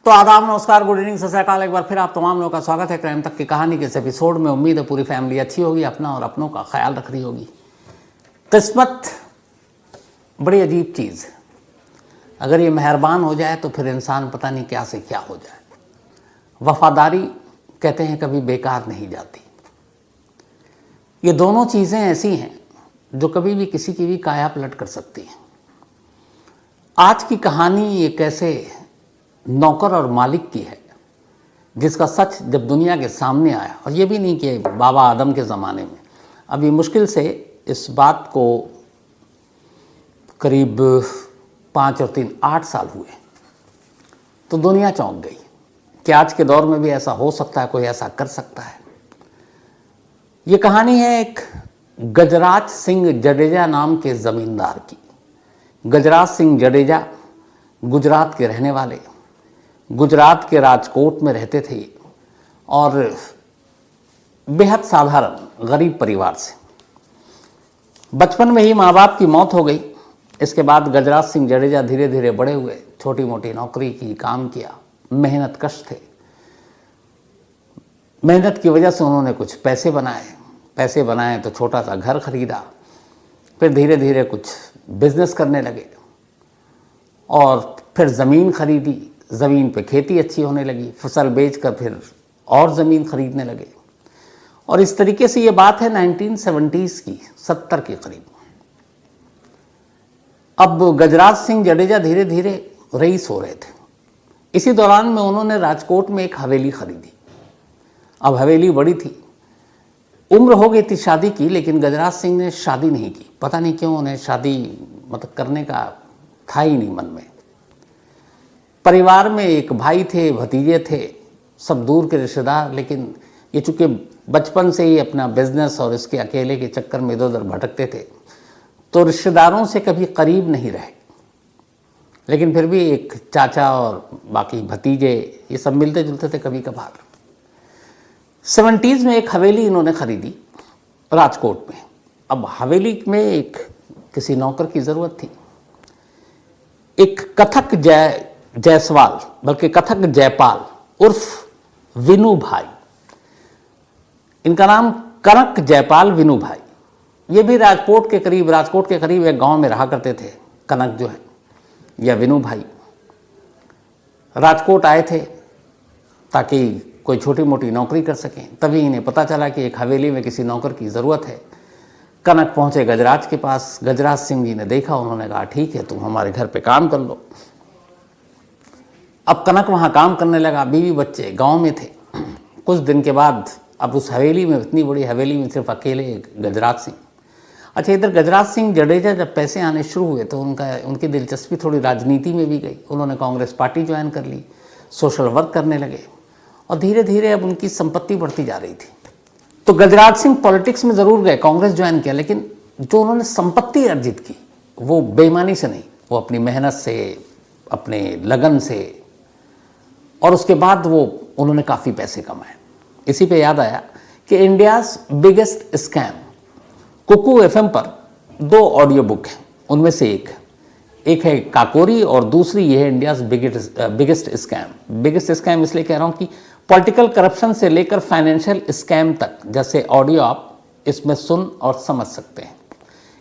तो आदाब, नमस्कार, गुड इवनिंग, सत श्री अकाल। एक बार फिर आप तमाम लोगों का स्वागत है क्राइम तक की कहानी के इस एपिसोड में। उम्मीद है पूरी फैमिली अच्छी होगी, अपना और अपनों का ख्याल रख रही होगी। किस्मत बड़ी अजीब चीज़ है, अगर ये मेहरबान हो जाए तो फिर इंसान पता नहीं क्या से क्या हो जाए। वफादारी कहते हैं कभी बेकार नहीं जाती। ये दोनों चीज़ें ऐसी हैं जो कभी भी किसी की भी काया पलट कर सकती हैं। आज की कहानी एक ऐसे नौकर और मालिक की है जिसका सच जब दुनिया के सामने आया, और ये भी नहीं कि बाबा आदम के ज़माने में, अभी मुश्किल से इस बात को करीब 5 और 3 8 साल हुए, तो दुनिया चौंक गई कि आज के दौर में भी ऐसा हो सकता है, कोई ऐसा कर सकता है। ये कहानी है एक गजराज सिंह जडेजा नाम के ज़मींदार की। गजराज सिंह जडेजा गुजरात के रहने वाले, गुजरात के राजकोट में रहते थे और बेहद साधारण गरीब परिवार से। बचपन में ही माँ बाप की मौत हो गई। इसके बाद गजराज सिंह जडेजा धीरे धीरे बड़े हुए, छोटी मोटी नौकरी की, काम किया, मेहनत कश थे। मेहनत की वजह से उन्होंने कुछ पैसे बनाए तो छोटा सा घर खरीदा, फिर धीरे धीरे कुछ बिजनेस करने लगे और फिर ज़मीन खरीदी। ज़मीन पे खेती अच्छी होने लगी, फसल बेचकर फिर और ज़मीन खरीदने लगे। और इस तरीके से ये बात है 1970s की, 70 के करीब। अब गजराज सिंह जडेजा धीरे धीरे रईस हो रहे थे। इसी दौरान में उन्होंने राजकोट में एक हवेली खरीदी। अब हवेली बड़ी थी, उम्र हो गई थी शादी की, लेकिन गजराज सिंह ने शादी नहीं की। पता नहीं क्यों, उन्हें शादी करने का था ही नहीं मन में। परिवार में एक भाई थे, भतीजे थे, सब दूर के रिश्तेदार, लेकिन ये चूँकि बचपन से ही अपना बिजनेस और इसके अकेले के चक्कर में इधर उधर भटकते थे, तो रिश्तेदारों से कभी करीब नहीं रहे। लेकिन फिर भी एक चाचा और बाकी भतीजे ये सब मिलते जुलते थे कभी कभार। 70s में एक हवेली इन्होंने खरीदी राजकोट में। अब हवेली में एक किसी नौकर की ज़रूरत थी। एक कथक जायसवाल, बल्कि कथक जयपाल उर्फ विनू भाई, इनका नाम कनक जयपाल विनू भाई, ये भी राजकोट के करीब एक गांव में रहा करते थे। कनक जो है या विनू भाई राजकोट आए थे ताकि कोई छोटी मोटी नौकरी कर सकें। तभी इन्हें पता चला कि एक हवेली में किसी नौकर की ज़रूरत है। कनक पहुँचे गजराज के पास। गजराज सिंह जी ने देखा, उन्होंने कहा ठीक है, तुम हमारे घर पे काम कर लो। अब कनक वहाँ काम करने लगा, बीवी बच्चे गांव में थे। कुछ दिन के बाद अब उस हवेली में, इतनी बड़ी हवेली में, सिर्फ अकेले गजराज सिंह। अच्छा, इधर गजराज सिंह जडेजा जब पैसे आने शुरू हुए तो उनकी दिलचस्पी थोड़ी राजनीति में भी गई। उन्होंने कांग्रेस पार्टी ज्वाइन कर ली, सोशल वर्क करने लगे और धीरे धीरे अब उनकी संपत्ति बढ़ती जा रही थी। तो गजराज सिंह पॉलिटिक्स में ज़रूर गए, कांग्रेस ज्वाइन किया, लेकिन जो उन्होंने संपत्ति अर्जित की वो बेईमानी से नहीं, वो अपनी मेहनत से, अपने लगन से, और उसके बाद वो उन्होंने काफ़ी पैसे कमाए। इसी पे याद आया कि India's biggest scam, Kuku FM पर 2 ऑडियो बुक हैं। उनमें से एक है काकोरी और दूसरी ये है India's biggest scam. Biggest scam इसलिए कह रहा हूँ कि पॉलिटिकल करप्शन से लेकर फाइनेंशियल स्कैम तक जैसे ऑडियो आप इसमें सुन और समझ सकते हैं।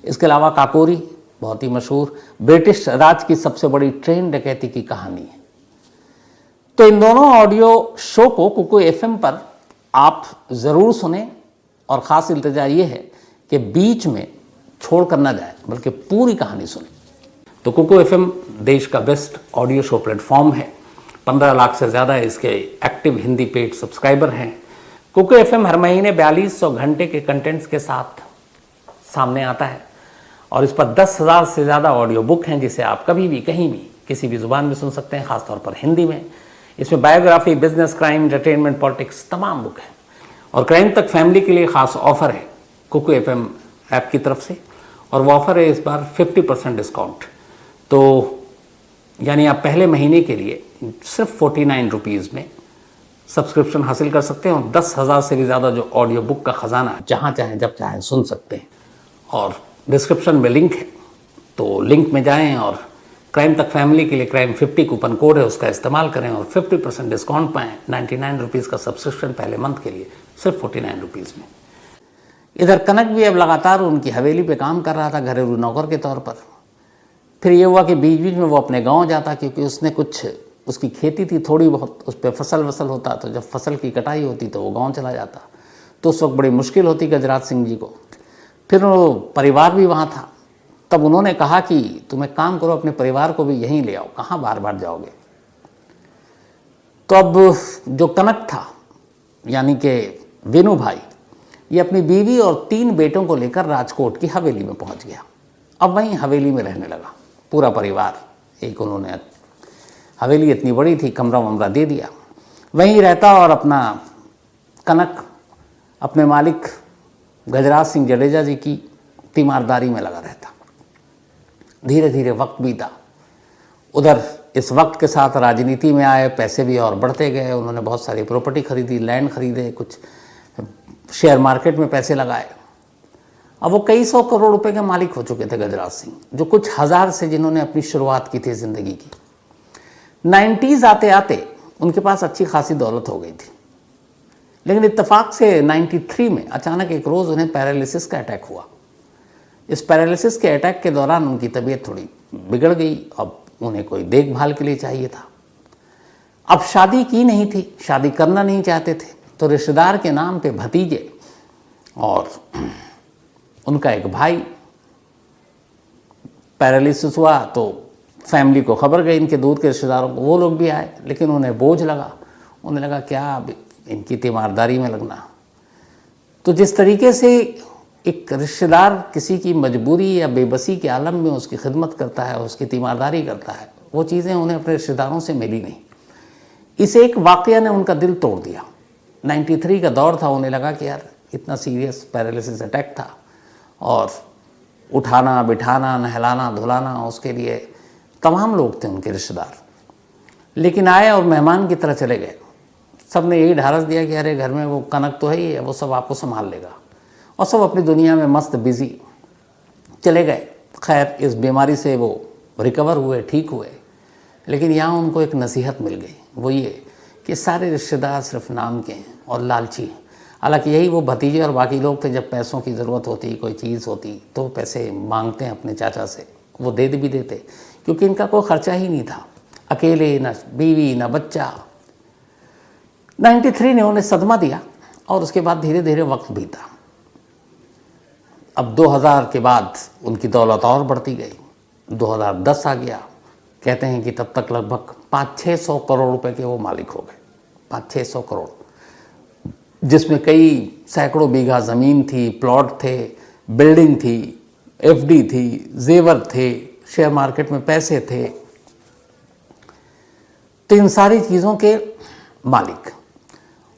इसके अलावा काकोरी बहुत ही मशहूर ब्रिटिश राज की सबसे बड़ी ट्रेन डकैती की कहानी है। तो इन दोनों ऑडियो शो को कुकू एफएम पर आप ज़रूर सुने, और ख़ास इल्तिजा ये है कि बीच में छोड़ कर ना जाए, बल्कि पूरी कहानी सुने। तो कुकू एफएम देश का बेस्ट ऑडियो शो प्लेटफॉर्म है। 15 लाख से ज़्यादा इसके एक्टिव हिंदी पेड सब्सक्राइबर हैं। कुकू एफएम हर महीने 4200 घंटे के कंटेंट्स के साथ सामने आता है और इस पर 10,000 से ज़्यादा ऑडियो बुक हैं, जिसे आप कभी भी, कहीं भी, किसी भी ज़ुबान में सुन सकते हैं, ख़ासतौर पर हिंदी में। इसमें biography, business, crime, entertainment, politics, तमाम बुक हैं। और क्राइम तक फैमिली के लिए ख़ास ऑफ़र है कुकू एफएम ऐप की तरफ से, और वो ऑफ़र है इस बार 50% डिस्काउंट। तो यानी आप पहले महीने के लिए सिर्फ 49 रुपीज़ में सब्सक्रिप्शन हासिल कर सकते हैं और 10,000 से भी ज़्यादा जो ऑडियो बुक का ख़जाना जहाँ चाहें जब चाहें सुन सकते हैं। और डिस्क्रिप्शन में लिंक है, तो लिंक में जाएं और क्राइम तक फैमिली के लिए क्राइम 50 कूपन कोड है, उसका इस्तेमाल करें और 50% डिस्काउंट पाएँ। 99 रुपीज़ का सब्सक्रिप्शन पहले मंथ के लिए, सिर्फ 49 रुपीज़ में। इधर कनक भी अब लगातार उनकी हवेली पे काम कर रहा था घरेलू नौकर के तौर पर। फिर ये हुआ कि बीच बीच में वो अपने गांव जाता, क्योंकि उसने कुछ उसकी खेती थी थोड़ी बहुत, उस पर फसल वसल होता, तो जब फसल की कटाई होती तो वो गांव चला जाता। तो उस वक्त बड़ी मुश्किल होती गजराज सिंह जी को। फिर वो परिवार भी वहाँ था, तब उन्होंने कहा कि तुम एक काम करो, अपने परिवार को भी यहीं ले आओ, कहाँ बार बार जाओगे। तो अब जो कनक था यानी कि विनू भाई, ये अपनी बीवी और 3 बेटों को लेकर राजकोट की हवेली में पहुंच गया। अब वहीं हवेली में रहने लगा पूरा परिवार। एक उन्होंने हवेली इतनी बड़ी थी, कमरा वमरा दे दिया, वहीं रहता और अपना कनक अपने मालिक गजराज सिंह जडेजा जी की तीमारदारी में लगा रहता। धीरे धीरे वक्त बीता। उधर इस वक्त के साथ राजनीति में आए, पैसे भी और बढ़ते गए। उन्होंने बहुत सारी प्रॉपर्टी खरीदी, लैंड खरीदे, कुछ शेयर मार्केट में पैसे लगाए। अब वो कई 100 करोड़ रुपए के मालिक हो चुके थे गजराज सिंह, जो कुछ हज़ार से जिन्होंने अपनी शुरुआत की थी ज़िंदगी की। 90s आते आते उनके पास अच्छी खासी दौलत हो गई थी, लेकिन इत्तेफाक से 93 में अचानक एक रोज़ उन्हें पैरालिसिस का अटैक हुआ। इस पैरालिसिस के अटैक के दौरान उनकी तबीयत थोड़ी बिगड़ गई। अब उन्हें कोई देखभाल के लिए चाहिए था। अब शादी की नहीं थी, शादी करना नहीं चाहते थे, तो रिश्तेदार के नाम पे भतीजे और उनका एक भाई पैरालिसिस हुआ। तो फैमिली को खबर गई, इनके दूर के रिश्तेदारों को, वो लोग भी आए, लेकिन उन्हें बोझ लगा। उन्हें लगा क्या अब इनकी तीमारदारी में लगना। तो जिस तरीके से एक रिश्तेदार किसी की मजबूरी या बेबसी के आलम में उसकी खिदमत करता है, उसकी तीमारदारी करता है, वो चीज़ें उन्हें अपने रिश्तेदारों से मिली नहीं। इस एक वाक़या ने उनका दिल तोड़ दिया। 93 का दौर था, उन्हें लगा कि यार इतना सीरियस पैरालिसिस अटैक था और उठाना बिठाना नहलाना धुलाना उसके लिए तमाम लोग थे उनके रिश्तेदार। लेकिन आए और मेहमान की तरह चले गए। सब ने यही ढारस दिया कि अरे घर में वो कनक तो है ही है, वो सब आपको संभाल लेगा, और सब अपनी दुनिया में मस्त बिजी चले गए। खैर इस बीमारी से वो रिकवर हुए, ठीक हुए, लेकिन यहाँ उनको एक नसीहत मिल गई, वो ये कि सारे रिश्तेदार सिर्फ नाम के हैं और लालची हैं। हालांकि यही वो भतीजे और बाकी लोग थे, जब पैसों की ज़रूरत होती, कोई चीज़ होती तो पैसे मांगते हैं अपने चाचा से, वो दे भी देते, क्योंकि इनका कोई ख़र्चा ही नहीं था। अकेले, न बीवी न बच्चा। 93 ने उन्हें सदमा दिया और उसके बाद धीरे धीरे वक्त बीता। अब 2000 के बाद उनकी दौलत और बढ़ती गई। 2010 आ गया। कहते हैं कि तब तक लगभग 500-600 करोड़ रुपए के वो मालिक हो गए। 500-600 करोड़, जिसमें कई सैकड़ों बीघा ज़मीन थी, प्लॉट थे, बिल्डिंग थी, एफडी थी, जेवर थे, शेयर मार्केट में पैसे थे। तो इन सारी चीज़ों के मालिक।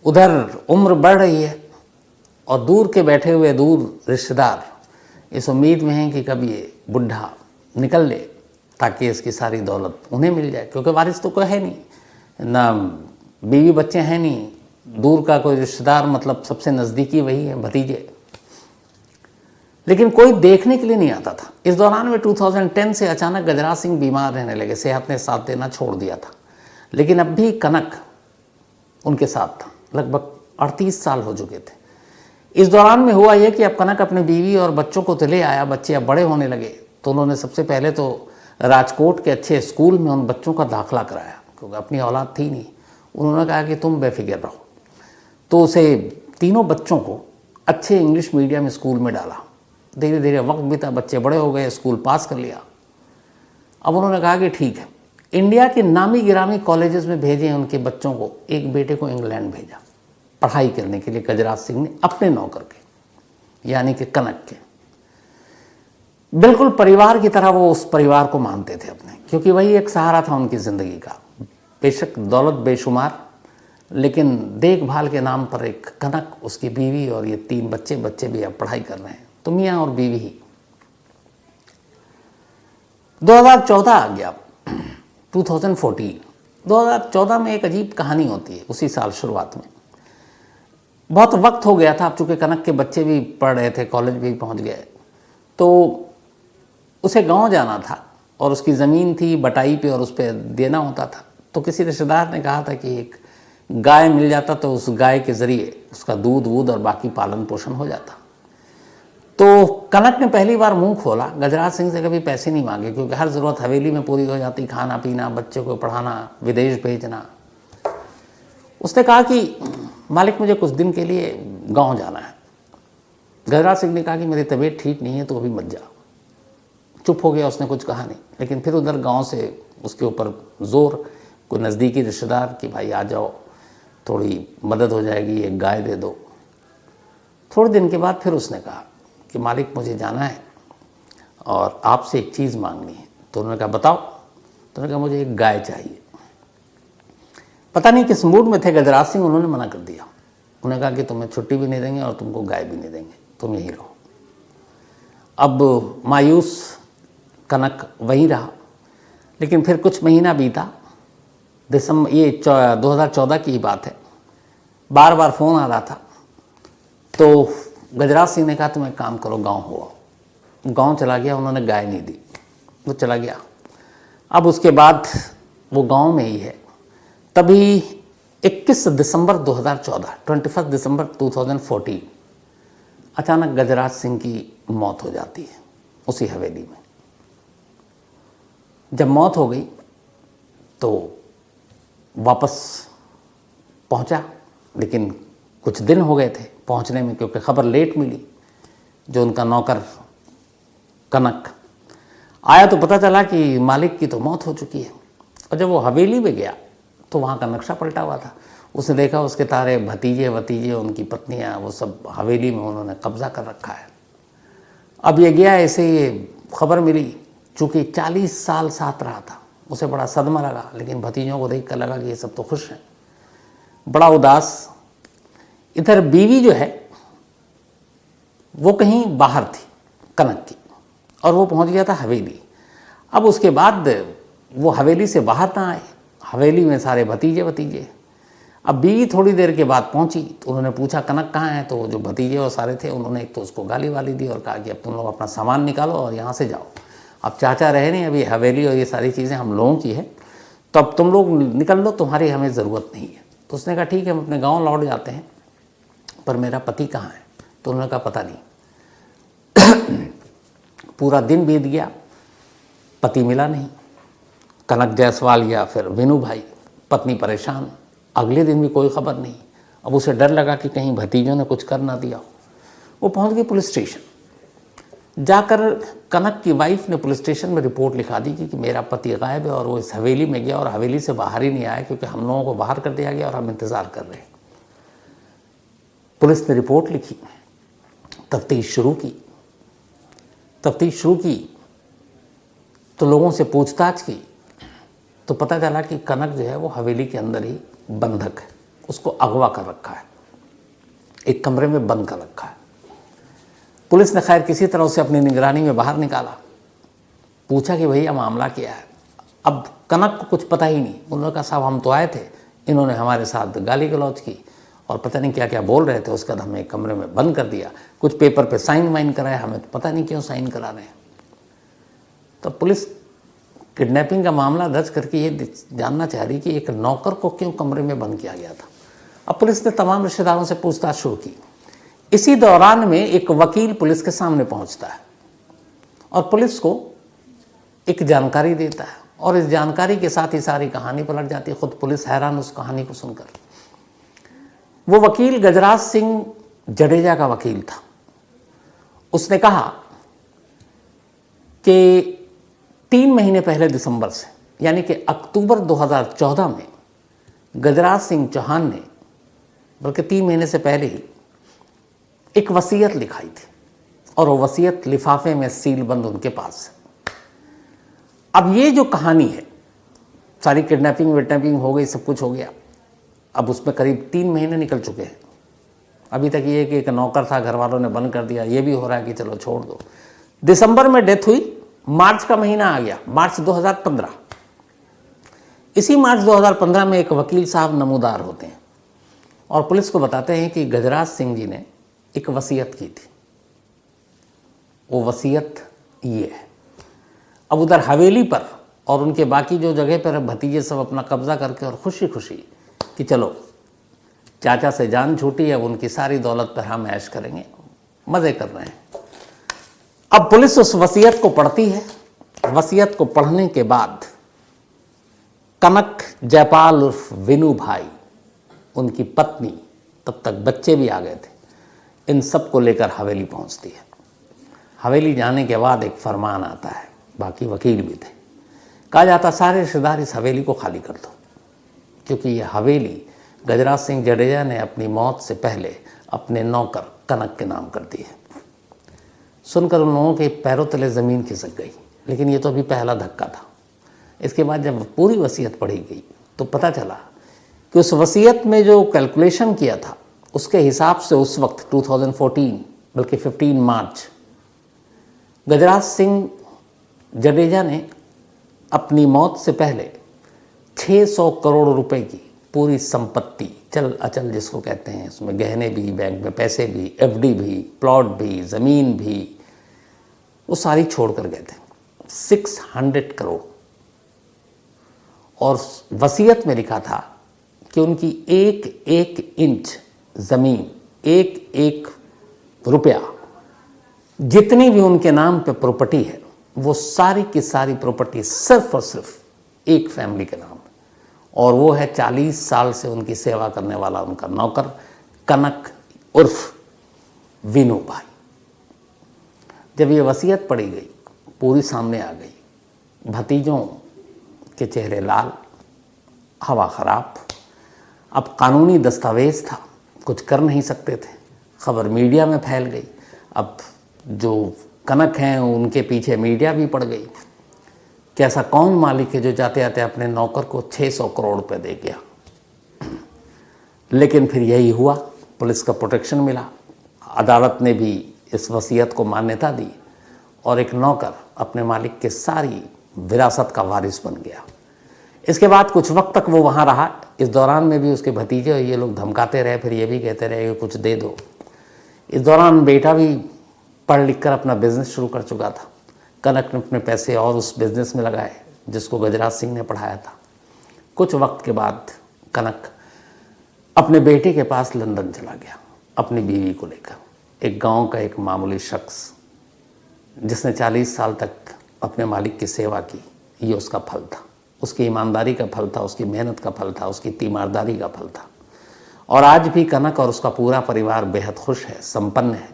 उधर उम्र बढ़ रही है और दूर के बैठे हुए दूर रिश्तेदार इस उम्मीद में हैं कि कभी ये बुढ़ा निकल ले ताकि इसकी सारी दौलत उन्हें मिल जाए, क्योंकि वारिस तो कोई है नहीं, ना बीवी बच्चे हैं नहीं, दूर का कोई रिश्तेदार मतलब सबसे नज़दीकी वही है, भतीजे। लेकिन कोई देखने के लिए नहीं आता था। इस दौरान में 2010 से अचानक गजराज सिंह बीमार रहने लगे, सेहत ने साथ देना छोड़ दिया था, लेकिन अब भी कनक उनके साथ था। लगभग 38 साल हो चुके थे। इस दौरान में हुआ यह कि अब कनक अपने बीवी और बच्चों को तो ले आया, बच्चे अब बड़े होने लगे, तो उन्होंने सबसे पहले तो राजकोट के अच्छे स्कूल में उन बच्चों का दाखिला कराया, क्योंकि अपनी औलाद थी नहीं। उन्होंने कहा कि तुम बेफिक्र रहो, तो उसे तीनों बच्चों को अच्छे इंग्लिश मीडियम स्कूल में डाला। धीरे धीरे वक्त बीता, बच्चे बड़े हो गए, स्कूल पास कर लिया। अब उन्होंने कहा कि ठीक है, इंडिया के नामी गिरामी कॉलेजेस में भेजें उनके बच्चों को। एक बेटे को इंग्लैंड भेजा पढ़ाई करने के लिए गजराज सिंह ने, अपने नौकर के यानी कि कनक के। बिल्कुल परिवार की तरह वो उस परिवार को मानते थे अपने, क्योंकि वही एक सहारा था उनकी ज़िंदगी का। बेशक दौलत बेशुमार, लेकिन देखभाल के नाम पर एक कनक, उसकी बीवी और ये 3 बच्चे, बच्चे भी अब पढ़ाई कर रहे हैं, तो मियाँ और बीवी ही। 2014 आ गया, 2014 में एक अजीब कहानी होती है। उसी साल शुरुआत में बहुत वक्त हो गया था, अब चूँकि कनक के बच्चे भी पढ़ रहे थे, कॉलेज भी पहुंच गए, तो उसे गांव जाना था और उसकी ज़मीन थी बटाई पे और उस पर देना होता था। तो किसी रिश्तेदार ने कहा था कि एक गाय मिल जाता तो उस गाय के ज़रिए उसका दूध वूध और बाकी पालन पोषण हो जाता। तो कनक ने पहली बार मुंह खोला, गजराज सिंह से कभी पैसे नहीं मांगे क्योंकि हर ज़रूरत हवेली में पूरी हो जाती, खाना पीना, बच्चे को पढ़ाना, विदेश भेजना। उसने कहा कि मालिक मुझे कुछ दिन के लिए गांव जाना है। गजराज सिंह ने कहा कि मेरी तबीयत ठीक नहीं है तो अभी मत जा। चुप हो गया, उसने कुछ कहा नहीं। लेकिन फिर उधर गांव से उसके ऊपर जोर, कोई नज़दीकी रिश्तेदार कि भाई आ जाओ, थोड़ी मदद हो जाएगी, एक गाय दे दो। थोड़े दिन के बाद फिर उसने कहा कि मालिक मुझे जाना है और आपसे एक चीज़ मांगनी है। तो उन्होंने कहा बताओ। तो उन्होंने कहा मुझे एक गाय चाहिए। पता नहीं किस मूड में थे गजराज सिंह, उन्होंने मना कर दिया। उन्होंने कहा कि तुम्हें छुट्टी भी नहीं देंगे और तुमको गाय भी नहीं देंगे, तुम यहीं रहो। अब मायूस कनक वहीं रहा। लेकिन फिर कुछ महीना बीता, दिसंबर, ये 2014 की बात है। बार बार फ़ोन आ रहा था। तो गजराज सिंह ने कहा तुम एक काम करो, गांव हो आओ। गांव चला गया, उन्होंने गाय नहीं दी, वो चला गया। अब उसके बाद वो गांव में ही है। तभी 21 दिसंबर 2014, 21 दिसंबर 2014 अचानक गजराज सिंह की मौत हो जाती है उसी हवेली में। जब मौत हो गई तो वापस पहुंचा, लेकिन कुछ दिन हो गए थे पहुंचने में क्योंकि खबर लेट मिली। जो उनका नौकर कनक आया तो पता चला कि मालिक की तो मौत हो चुकी है। और जब वो हवेली में गया तो वहाँ का नक्शा पलटा हुआ था। उसने देखा उसके सारे भतीजे वतीजे, उनकी पत्नियाँ, वो सब हवेली में उन्होंने कब्जा कर रखा है। अब ये गया, ऐसे ये खबर मिली, चूँकि 40 साल साथ रहा था, उसे बड़ा सदमा लगा। लेकिन भतीजों को देख कर लगा कि ये सब तो खुश हैं, बड़ा उदास। इधर बीवी जो है वो कहीं बाहर थी कनक की, और वो पहुंच गया था हवेली। अब उसके बाद वो हवेली से बाहर ना आए, हवेली में सारे भतीजे भतीजे। अब बीवी थोड़ी देर के बाद पहुंची तो उन्होंने पूछा कनक कहाँ है। तो जो भतीजे और सारे थे उन्होंने एक तो उसको गाली वाली दी और कहा कि अब तुम लोग अपना सामान निकालो और यहाँ से जाओ, अब चाचा रहे नहीं, अभी हवेली और ये सारी चीज़ें हम लोगों की है, तो अब तुम लोग निकल लो, तुम्हारी हमें ज़रूरत नहीं है। तो उसने कहा ठीक है, हम अपने गाँव लौट जाते हैं, पर मेरा पति कहाँ है। तो उन्होंने कहा पता नहीं। पूरा दिन बीत गया, पति मिला नहीं। कनक जायसवाल या फिर विनू भाई, पत्नी परेशान। अगले दिन भी कोई खबर नहीं। अब उसे डर लगा कि कहीं भतीजों ने कुछ कर ना दिया। वो पहुंच गए पुलिस स्टेशन। जाकर कनक की वाइफ ने पुलिस स्टेशन में रिपोर्ट लिखा दी कि मेरा पति गायब है और वो इस हवेली में गया और हवेली से बाहर ही नहीं आया क्योंकि हम लोगों को बाहर कर दिया गया और हम इंतज़ार कर रहे हैं। पुलिस ने रिपोर्ट लिखी, तफ्तीश शुरू की। तो लोगों से पूछताछ की तो पता चला कि कनक जो है वो हवेली के अंदर ही बंधक है, उसको अगवा कर रखा है, एक कमरे में बंद कर रखा है। पुलिस ने खैर किसी तरह उसे अपनी निगरानी में बाहर निकाला। पूछा कि भैया मामला क्या है। अब कनक को कुछ पता ही नहीं। उन्होंने कहा साहब हम तो आए थे, इन्होंने हमारे साथ गाली गलौज की और पता नहीं क्या क्या बोल रहे थे, उसके बाद हमें कमरे में बंद कर दिया, कुछ पेपर पे साइन वाइन कराया, हमें तो पता नहीं क्यों साइन करा रहे हैं। तो पुलिस किडनैपिंग का मामला दर्ज करके ये जानना चाह रही कि एक नौकर को क्यों कमरे में बंद किया गया था। अब पुलिस ने तमाम रिश्तेदारों से पूछताछ शुरू की। इसी दौरान में एक वकील पुलिस के सामने पहुंचता है और पुलिस को एक जानकारी देता है और इस जानकारी के साथ ही सारी कहानी पलट जाती है। खुद पुलिस हैरान उस कहानी को सुनकर। वो वकील गजराज सिंह जडेजा का वकील था। उसने कहा कि 3 महीने पहले दिसंबर से, यानी कि अक्टूबर 2014 में गजराज सिंह चौहान ने, बल्कि 3 महीने से पहले ही, एक वसीयत लिखाई थी और वो वसीयत लिफाफे में सील बंद उनके पास है। अब ये जो कहानी है, सारी किडनैपिंग विडनैपिंग हो गई, सब कुछ हो गया। अब उसमें करीब 3 महीने निकल चुके हैं। अभी तक ये कि एक नौकर था, घर वालों ने बंद कर दिया, ये भी हो रहा है कि चलो छोड़ दो। दिसंबर में डेथ हुई, मार्च का महीना आ गया, मार्च 2015। इसी मार्च 2015 में एक वकील साहब नमूदार होते हैं और पुलिस को बताते हैं कि गजराज सिंह जी ने एक वसीयत की थी। वो वसीयत ये है। अब उधर हवेली पर और उनके बाकी जो जगह पर भतीजे सब अपना कब्जा करके और खुशी खुशी कि चलो चाचा से जान छूटी, अब उनकी सारी दौलत पर हम ऐश करेंगे, मज़े कर रहे हैं। अब पुलिस उस वसीयत को पढ़ती है। वसीयत को पढ़ने के बाद कनक जयपाल उर्फ विनू भाई, उनकी पत्नी, तब तक बच्चे भी आ गए थे, इन सब को लेकर हवेली पहुंचती है। हवेली जाने के बाद एक फरमान आता है, बाकी वकील भी थे, कहा जाता सारे रिश्तेदार इस हवेली को खाली कर दो, क्योंकि ये हवेली गजराज सिंह जडेजा ने अपनी मौत से पहले अपने नौकर कनक के नाम कर दी है। सुनकर उन लोगों के पैरों तले ज़मीन खिसक गई, लेकिन ये तो अभी पहला धक्का था। इसके बाद जब पूरी वसीयत पढ़ी गई तो पता चला कि उस वसीयत में जो कैलकुलेशन किया था उसके हिसाब से उस वक्त 2014 बल्कि 15 मार्च गजराज सिंह जडेजा ने अपनी मौत से पहले 600 करोड़ रुपए की पूरी संपत्ति, चल अचल जिसको कहते हैं, उसमें गहने भी, बैंक में पैसे भी, एफडी भी, प्लॉट भी, ज़मीन भी, वो सारी छोड़ कर गए थे, 600 करोड़। और वसीयत में लिखा था कि उनकी एक एक इंच ज़मीन, एक एक रुपया, जितनी भी उनके नाम पे प्रॉपर्टी है, वो सारी की सारी प्रॉपर्टी सिर्फ और सिर्फ एक फैमिली के नाम है, और वो है 40 साल से उनकी सेवा करने वाला उनका नौकर कनक उर्फ विनू भाई। जब ये वसीयत पढ़ी गई, पूरी सामने आ गई, भतीजों के चेहरे लाल, हवा खराब। अब कानूनी दस्तावेज था, कुछ कर नहीं सकते थे, खबर मीडिया में फैल गई। अब जो कनक हैं उनके पीछे मीडिया भी पड़ गई कि ऐसा कौन मालिक है जो जाते जाते अपने नौकर को 600 करोड़ रुपए दे गया। लेकिन फिर यही हुआ, पुलिस का प्रोटेक्शन मिला, अदालत ने भी इस वसीयत को मान्यता दी और एक नौकर अपने मालिक के सारी विरासत का वारिस बन गया। इसके बाद कुछ वक्त तक वो वहाँ रहा। इस दौरान में भी उसके भतीजे और ये लोग धमकाते रहे, फिर ये भी कहते रहे कि कुछ दे दो। इस दौरान बेटा भी पढ़ लिख कर अपना बिजनेस शुरू कर चुका था। कनक ने अपने पैसे और उस बिजनेस में लगाए जिसको गजराज सिंह ने पढ़ाया था। कुछ वक्त के बाद कनक अपने बेटे के पास लंदन चला गया अपनी बीवी को लेकर। एक गांव का एक मामूली शख्स जिसने 40 साल तक अपने मालिक की सेवा की, ये उसका फल था, उसकी ईमानदारी का फल था, उसकी मेहनत का फल था, उसकी तीमारदारी का फल था। और आज भी कनक और उसका पूरा परिवार बेहद खुश है, संपन्न है,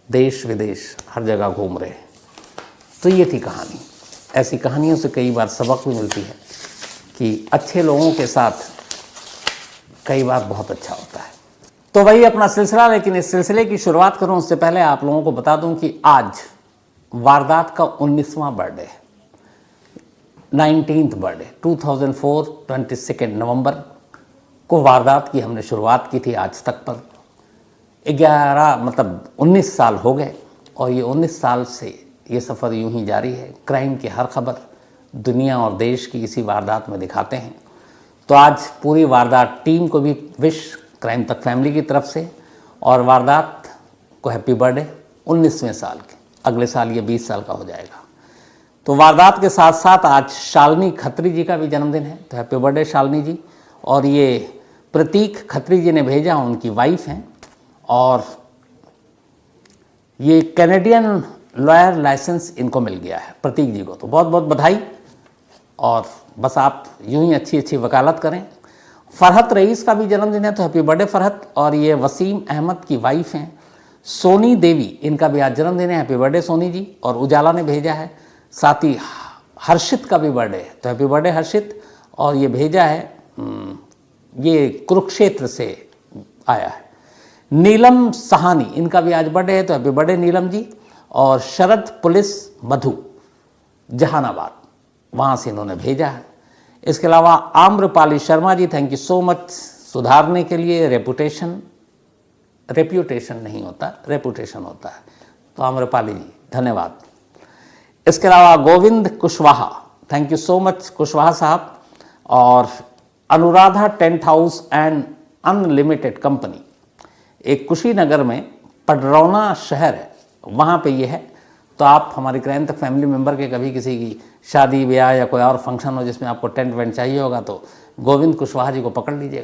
देश विदेश हर जगह घूम रहे हैं। तो ये थी कहानी। ऐसी कहानियों से कई बार सबक भी मिलती है कि अच्छे लोगों के साथ कई बार बहुत अच्छा होता है। तो वही अपना सिलसिला, लेकिन इस सिलसिले की शुरुआत करूं उससे पहले आप लोगों को बता दूं कि आज वारदात का 19वां बर्थडे है, 19th बर्थडे। 2004 22 नवंबर को वारदात की हमने शुरुआत की थी। आज तक पर 19 साल हो गए और ये 19 साल से ये सफ़र यूं ही जारी है। क्राइम की हर खबर दुनिया और देश की इसी वारदात में दिखाते हैं। तो आज पूरी वारदात टीम को भी विश क्राइम तक फैमिली की तरफ से, और वारदात को हैप्पी बर्थडे 19वें साल के। अगले साल ये 20 साल का हो जाएगा। तो वारदात के साथ साथ आज शालिनी खत्री जी का भी जन्मदिन है, तो हैप्पी बर्थडे शालिनी जी। और ये प्रतीक खत्री जी ने भेजा, उनकी वाइफ हैं, और ये कैनेडियन लॉयर लाइसेंस इनको मिल गया है प्रतीक जी को। तो बहुत बहुत बधाई, और बस आप यूं ही अच्छी अच्छी वकालत करें। फरहत रईस का भी जन्मदिन है, तो हैप्पी बर्थडे फरहत। और ये वसीम अहमद की वाइफ हैं सोनी देवी, इनका भी आज जन्मदिन है, हैप्पी बर्थडे सोनी जी। और उजाला ने भेजा है, साथ ही हर्षित का भी बर्थडे है, तो हैप्पी बर्थडे हर्षित। और ये भेजा है, ये कुरुक्षेत्र से आया है, नीलम सहानी, इनका भी आज बर्थडे है, तो हैप्पी बर्थडे नीलम जी। और शरद पुलिस मधु जहानाबाद, वहाँ से इन्होंने भेजा है। इसके अलावा Amrapali Sharma ji, thank you so much. सुधारने के लिए रेप्यूटेशन नहीं होता, रेपुटेशन होता है, तो आम्रपाली जी धन्यवाद। इसके अलावा Govind Kushwaha, thank you so much Kushwaha साहब। और Anuradha tent house and unlimited company, एक कुशीनगर में पडरौना शहर है, वहाँ पे ये है, तो तो आप हमारी क्राइम तक फैमिली मेम्बर के कभी किसी की शादी ब्याह या कोई और फंक्शन हो जिसमें आपको टेंट वेंट चाहिए होगा तो गोविंद कुशवाहा जी को पकड़ लीजिएगा।